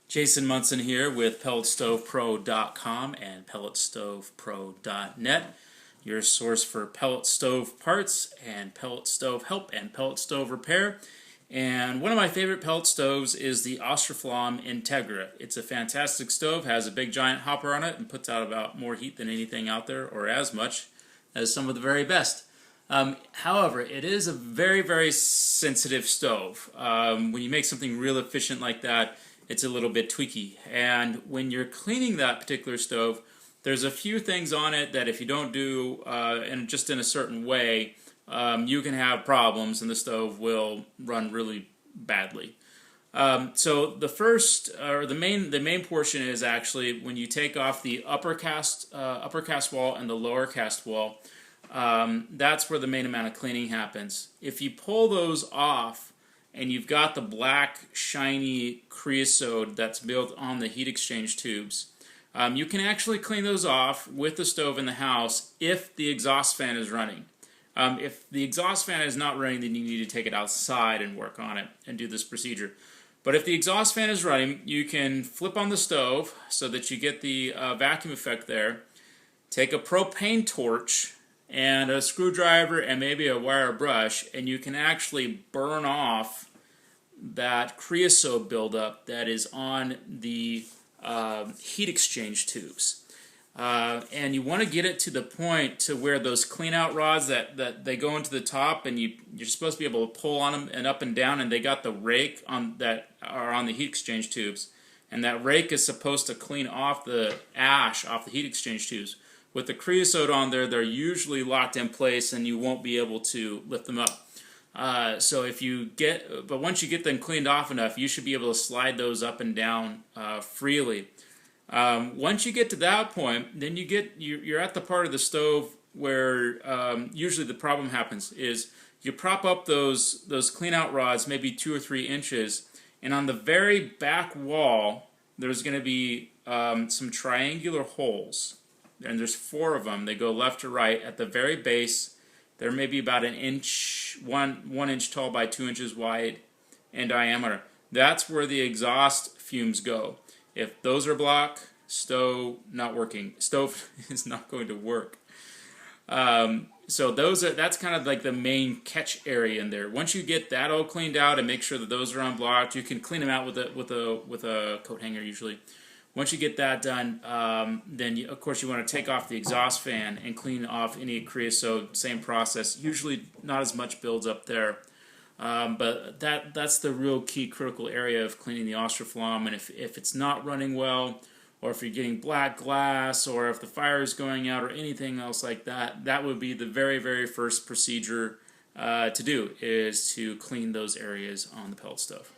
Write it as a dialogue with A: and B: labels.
A: Jason Munson here with PelletStovePro.com and PelletStovePro.net, your source for pellet stove parts and pellet stove help and pellet stove repair. And one of my favorite pellet stoves is the Austroflamm Integra. It's a fantastic stove, has a big giant hopper on it, and puts out about more heat than anything out there, or as much as some of the very best. However, it is a very, very sensitive stove. When you make something real efficient like that, it's a little bit tweaky. And when you're cleaning that particular stove, there's a few things on it that if you don't do just in a certain way, you can have problems and the stove will run really badly. So the first, or the main portion is actually when you take off the upper cast wall and the lower cast wall. That's where the main amount of cleaning happens. If you pull those off and you've got the black shiny creosote that's built on the heat exchange tubes, you can actually clean those off with the stove in the house if the exhaust fan is running. If the exhaust fan is not running, then you need to take it outside and work on it and do this procedure. But if the exhaust fan is running, you can flip on the stove so that you get the vacuum effect there. Take a propane torch and a screwdriver and maybe a wire brush, and you can actually burn off that creosote buildup that is on the heat exchange tubes. And you want to get it to the point to where those clean out rods that they go into the top, and you're supposed to be able to pull on them and up and down, and they got the rake on that are on the heat exchange tubes, and that rake is supposed to clean off the ash off the heat exchange tubes. With the creosote on there, they're usually locked in place and you won't be able to lift them up. But once you get them cleaned off enough, you should be able to slide those up and down freely. Once you get to that point, then you're at the part of the stove where usually the problem happens is you prop up those clean out rods maybe 2 or 3 inches, and on the very back wall there's going to be some triangular holes. And there's 4 of them. They go left to right. At the very base, they're maybe about an inch, one inch tall by 2 inches wide in diameter. That's where the exhaust fumes go. If those are blocked, stove not working. Stove is not going to work. So that's kind of like the main catch area in there. Once you get that all cleaned out and make sure that those are unblocked, you can clean them out with a coat hanger usually. Once you get that done, then of course you want to take off the exhaust fan and clean off any creosote. Same process. Usually not as much builds up there, but that's the real key critical area of cleaning the Austroflamm. And if it's not running well, or if you're getting black glass, or if the fire is going out, or anything else like that, that would be the very, very first procedure to do, is to clean those areas on the pellet stove.